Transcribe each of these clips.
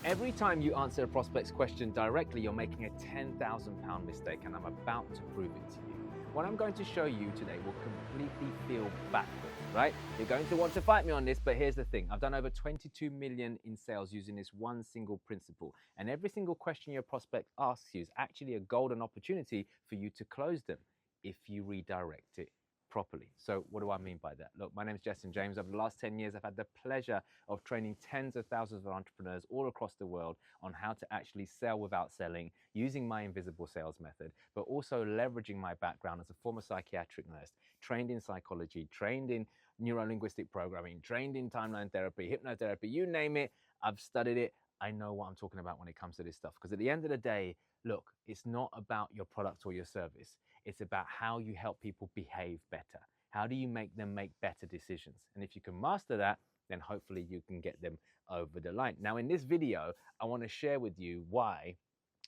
Every time you answer a prospect's question directly, you're making a £10,000 mistake, and I'm about to prove it to you. What I'm going to show you today will completely feel backwards, right? You're going to want to fight me on this, but here's the thing. I've done over 22 million in sales using this one single principle, and every single question your prospect asks you is actually a golden opportunity for you to close them if you redirect it properly. So what do I mean by that? Look, my name is Justin James. Over the last 10 years, I've had the pleasure of training tens of thousands of entrepreneurs all across the world on how to actually sell without selling, using my invisible sales method, but also leveraging my background as a former psychiatric nurse, trained in psychology, trained in neuro-linguistic programming, trained in timeline therapy, hypnotherapy, you name it, I've studied it. I know what I'm talking about when it comes to this stuff. Because at the end of the day, look, it's not about your product or your service. It's about how you help people behave better. How do you make them make better decisions? And if you can master that, then hopefully you can get them over the line. Now, in this video, I want to share with you why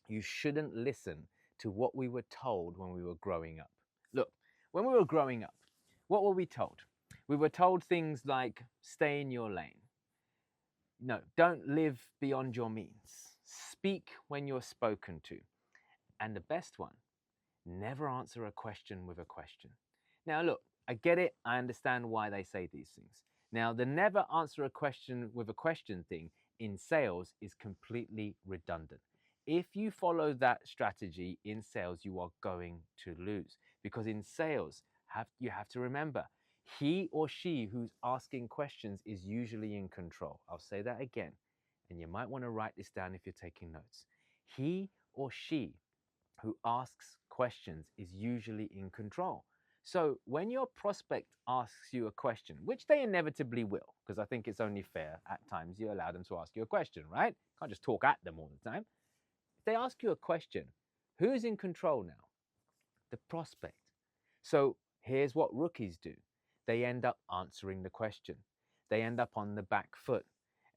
you shouldn't listen to what we were told when we were growing up. Look, when we were growing up, what were we told? We were told things like, stay in your lane. No, don't live beyond your means. Speak when you're spoken to. And the best one, never answer a question with a question. Now, look, I get it. I understand why they say these things. Now, the never answer a question with a question thing in sales is completely redundant. If you follow that strategy in sales, you are going to lose. Because in sales, you have to remember, he or she who's asking questions is usually in control. I'll say that again, and you might want to write this down if you're taking notes. He or she who asks questions is usually in control. So when your prospect asks you a question, which they inevitably will, because I think it's only fair at times you allow them to ask you a question, right? Can't just talk at them all the time. If they ask you a question, who's in control now? The prospect. So here's what rookies do. They end up answering the question. They end up on the back foot.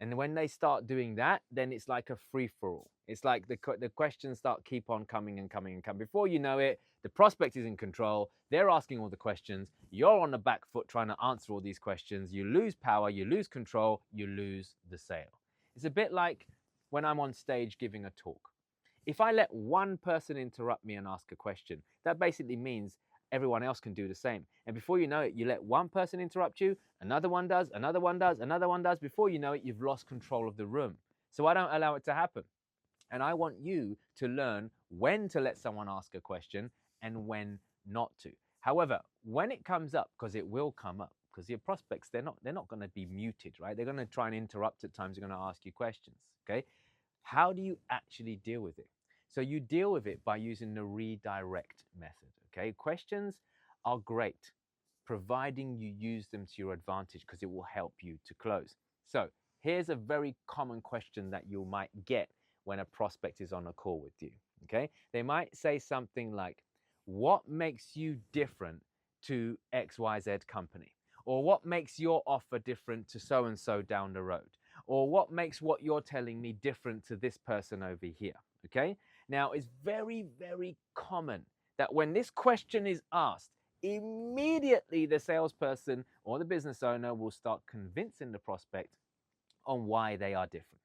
And when they start doing that, then it's like a free-for-all. It's like the questions keep on coming and coming and coming. Before you know it, the prospect is in control. They're asking all the questions. You're on the back foot trying to answer all these questions. You lose power, you lose control, you lose the sale. It's a bit like when I'm on stage giving a talk. If I let one person interrupt me and ask a question, that basically means everyone else can do the same. And before you know it, you let one person interrupt you, another one does, another one does, another one does. Before you know it, you've lost control of the room. So I don't allow it to happen. And I want you to learn when to let someone ask a question and when not to. However, when it comes up, because it will come up, because your prospects, they're not going to be muted, right? They're going to try and interrupt at times. They're going to ask you questions, okay? How do you actually deal with it? So you deal with it by using the redirect method, okay? Questions are great, providing you use them to your advantage because it will help you to close. So here's a very common question that you might get when a prospect is on a call with you, okay? They might say something like, what makes you different to XYZ company? Or what makes your offer different to so-and-so down the road? Or what makes what you're telling me different to this person over here, okay? Now, it's very, very common that when this question is asked, immediately the salesperson or the business owner will start convincing the prospect on why they are different.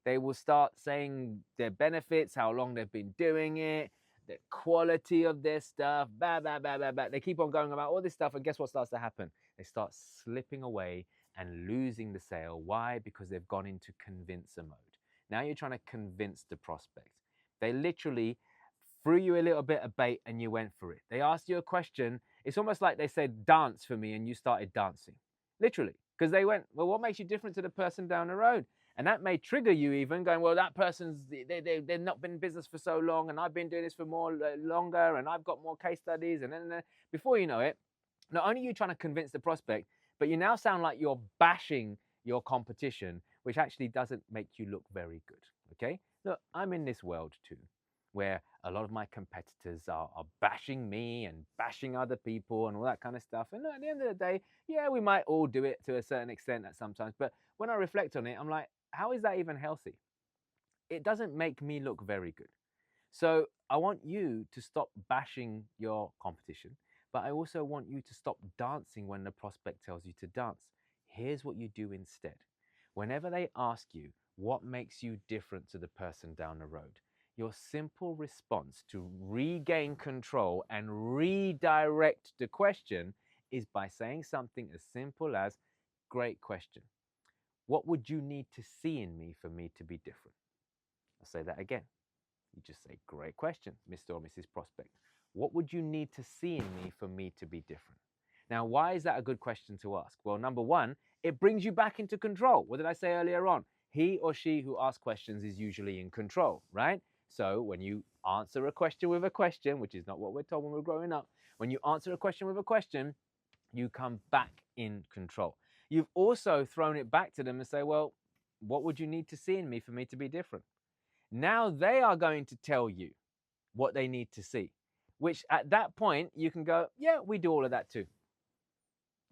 They will start saying their benefits, how long they've been doing it, the quality of their stuff, blah, blah, blah, blah, blah. They keep on going about all this stuff, and guess what starts to happen? They start slipping away and losing the sale. Why? Because they've gone into convincer mode. Now you're trying to convince the prospect. They literally threw you a little bit of bait and you went for it. They asked you a question. It's almost like they said, dance for me, and you started dancing. Literally. Because they went, well, what makes you different to the person down the road? And that may trigger you even going, well, that person's, they've not been in business for so long, and I've been doing this for longer, and I've got more case studies. And then before you know it, not only are you trying to convince the prospect, but you now sound like you're bashing your competition, which actually doesn't make you look very good, okay? Look, I'm in this world too, where a lot of my competitors are bashing me and bashing other people and all that kind of stuff. And look, at the end of the day, yeah, we might all do it to a certain extent at sometimes. But when I reflect on it, I'm like, how is that even healthy? It doesn't make me look very good. So I want you to stop bashing your competition, but I also want you to stop dancing when the prospect tells you to dance. Here's what you do instead. Whenever they ask you, What makes you different to the person down the road? Your simple response to regain control and redirect the question is by saying something as simple as, great question. What would you need to see in me for me to be different? I'll say that again. You just say, great question, Mr. or Mrs. Prospect. What would you need to see in me for me to be different? Now, why is that a good question to ask? Well, number one, it brings you back into control. What did I say earlier on? He or she who asks questions is usually in control, right? So when you answer a question with a question, which is not what we're told when we're growing up, when you answer a question with a question, you come back in control. You've also thrown it back to them and say, well, what would you need to see in me for me to be different? Now they are going to tell you what they need to see, which at that point you can go, yeah, we do all of that too.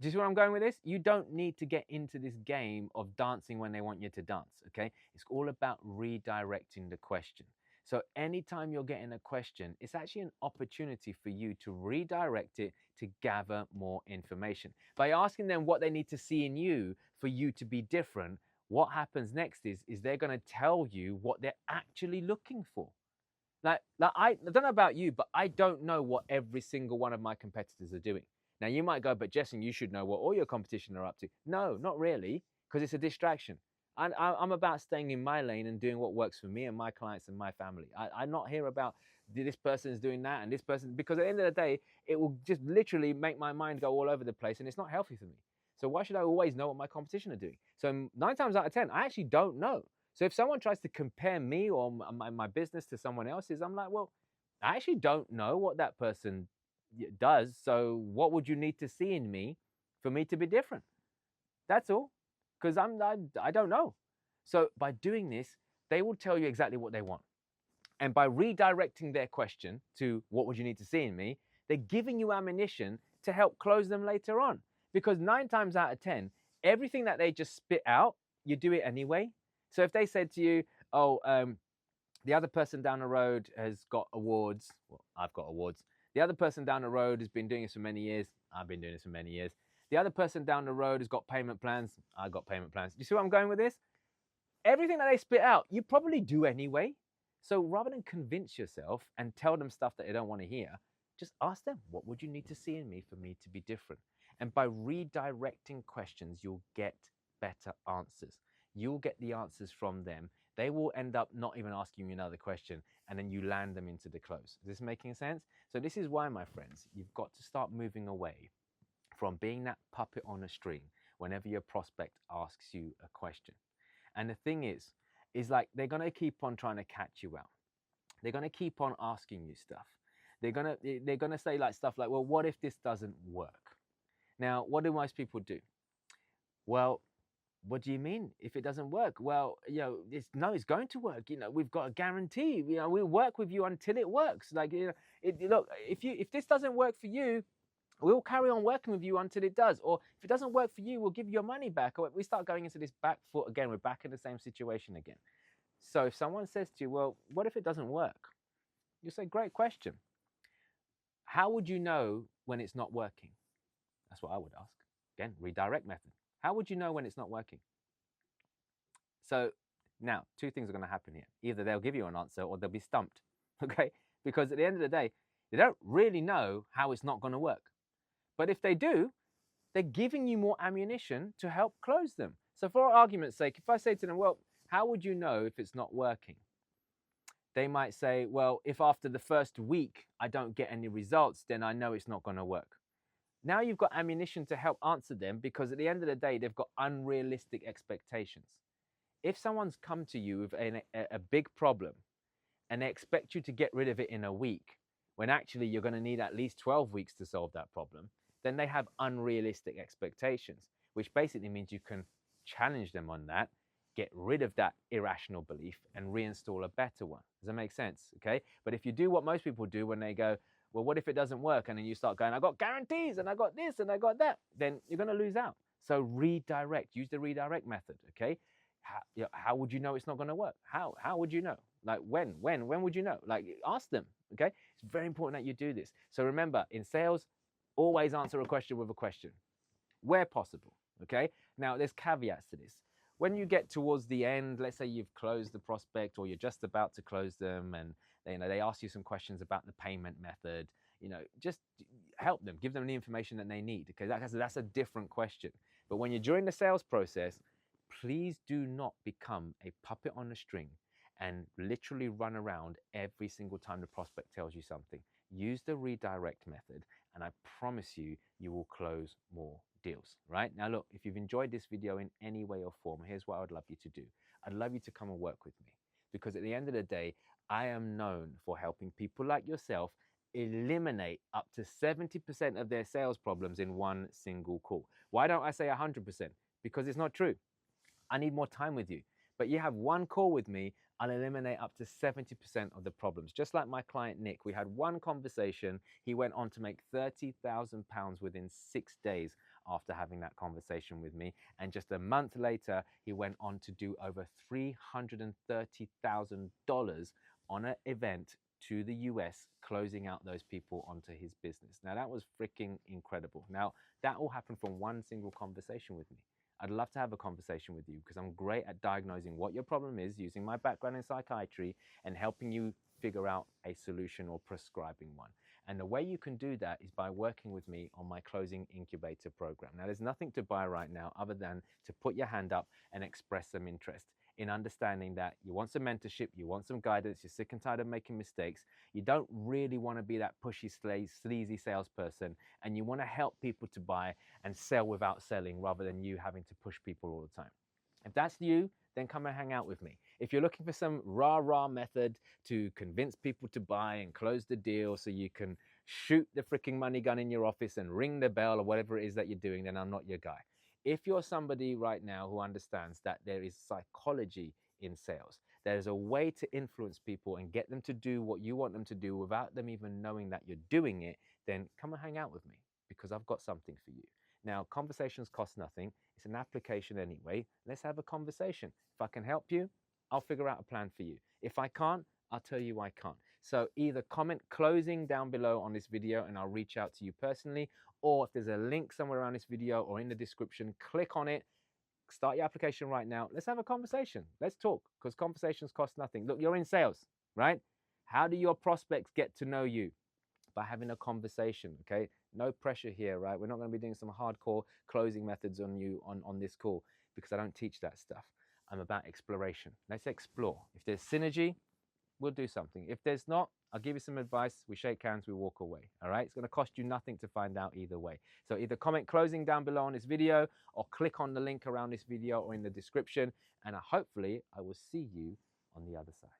Do you see where I'm going with this? You don't need to get into this game of dancing when they want you to dance, okay? It's all about redirecting the question. So anytime you're getting a question, it's actually an opportunity for you to redirect it to gather more information. By asking them what they need to see in you for you to be different, what happens next is they're going to tell you what they're actually looking for. Like I don't know about you, but I don't know what every single one of my competitors are doing. Now, you might go, but Jessing, you should know what all your competition are up to. No, not really, because it's a distraction. And I'm about staying in my lane and doing what works for me and my clients and my family. I'm not here about this person is doing that and this person, because at the end of the day, it will just literally make my mind go all over the place and it's not healthy for me. So why should I always know what my competition are doing? So 9 times out of 10, I actually don't know. So if someone tries to compare me or my business to someone else's, I'm like, well, I actually don't know what that person does. So what would you need to see in me for me to be different? That's all. Because I don't know. So by doing this, they will tell you exactly what they want. And by redirecting their question to what would you need to see in me, they're giving you ammunition to help close them later on. Because 9 times out of 10, everything that they just spit out, you do it anyway. So if they said to you, oh, the other person down the road has got awards. Well, I've got awards. The other person down the road has been doing this for many years. I've been doing this for many years. The other person down the road has got payment plans. I've got payment plans. Do you see where I'm going with this? Everything that they spit out, you probably do anyway. So rather than convince yourself and tell them stuff that they don't want to hear, just ask them, what would you need to see in me for me to be different? And by redirecting questions, you'll get better answers. You'll get the answers from them. They will end up not even asking you another question, and then you land them into the close. Is this making sense? So this is why, my friends, you've got to start moving away from being that puppet on a string whenever your prospect asks you a question. And the thing is like they're going to keep on trying to catch you out. They're going to keep on asking you stuff. They're going to say like stuff like, well, what if this doesn't work? Now, what do most people do? Well, what do you mean if it doesn't work? Well, it's going to work. We've got a guarantee. We'll work with you until it works. Like, look, if this doesn't work for you, we'll carry on working with you until it does. Or if it doesn't work for you, we'll give you your money back. Or we start going into this back foot again. We're back in the same situation again. So if someone says to you, well, what if it doesn't work? You say, great question. How would you know when it's not working? That's what I would ask. Again, redirect method. How would you know when it's not working? So now 2 things are going to happen here. Either they'll give you an answer or they'll be stumped. Okay? Because at the end of the day, they don't really know how it's not going to work. But if they do, they're giving you more ammunition to help close them. So for argument's sake, if I say to them, well, how would you know if it's not working? They might say, well, if after the first week I don't get any results, then I know it's not going to work. Now you've got ammunition to help answer them, because at the end of the day, they've got unrealistic expectations. If someone's come to you with a big problem and they expect you to get rid of it in a week, when actually you're going to need at least 12 weeks to solve that problem, then they have unrealistic expectations, which basically means you can challenge them on that, get rid of that irrational belief and reinstall a better one. Does that make sense? Okay. But if you do what most people do when they go, well, what if it doesn't work? And then you start going, I got guarantees and I got this and I got that, then you're going to lose out. So redirect, use the redirect method. Okay. How would you know it's not going to work? How would you know? Like when would you know? Like, ask them. Okay. It's very important that you do this. So remember, in sales, always answer a question with a question where possible. Okay. Now there's caveats to this. when you get towards the end, let's say you've closed the prospect or you're just about to close them, and they ask you some questions about the payment method, just help them, give them the information that they need, because that's a different question. But when you're during the sales process, please do not become a puppet on a string and literally run around every single time the prospect tells you something. Use the redirect method, and I promise you, you will close more deals. Right now, look, if you've enjoyed this video in any way or form, here's what I would love you to do. I'd love you to come and work with me, because at the end of the day, I am known for helping people like yourself eliminate up to 70% of their sales problems in one single call. Why don't I say 100%? Because it's not true. I need more time with you. But you have one call with me, I'll eliminate up to 70% of the problems. Just like my client Nick, we had one conversation. He went on to make £30,000 within 6 days after having that conversation with me. And just a month later, he went on to do over $330,000 on an event to the US, closing out those people onto his business. Now, that was freaking incredible. Now, that all happened from one single conversation with me. I'd love to have a conversation with you, because I'm great at diagnosing what your problem is using my background in psychiatry and helping you figure out a solution or prescribing one. And the way you can do that is by working with me on my closing incubator program. Now, there's nothing to buy right now other than to put your hand up and express some interest in understanding that you want some mentorship, you want some guidance, you're sick and tired of making mistakes, you don't really want to be that pushy, sleazy salesperson, and you want to help people to buy and sell without selling, rather than you having to push people all the time. If that's you, then come and hang out with me. If you're looking for some rah-rah method to convince people to buy and close the deal so you can shoot the freaking money gun in your office and ring the bell or whatever it is that you're doing, then I'm not your guy. If you're somebody right now who understands that there is psychology in sales, there's a way to influence people and get them to do what you want them to do without them even knowing that you're doing it, then come and hang out with me, because I've got something for you. Now, conversations cost nothing. It's an application anyway. Let's have a conversation. If I can help you, I'll figure out a plan for you. If I can't, I'll tell you I can't. So either comment closing down below on this video and I'll reach out to you personally, or if there's a link somewhere around this video or in the description, click on it, start your application right now. Let's have a conversation. Let's talk, because conversations cost nothing. Look, you're in sales, right? How do your prospects get to know you? By having a conversation, okay? No pressure here, right? We're not going to be doing some hardcore closing methods on you on this call, because I don't teach that stuff. I'm about exploration. Let's explore. If there's synergy, we'll do something. If there's not, I'll give you some advice. We shake hands, we walk away, all right? It's going to cost you nothing to find out either way. So either comment closing down below on this video, or click on the link around this video or in the description, and hopefully I will see you on the other side.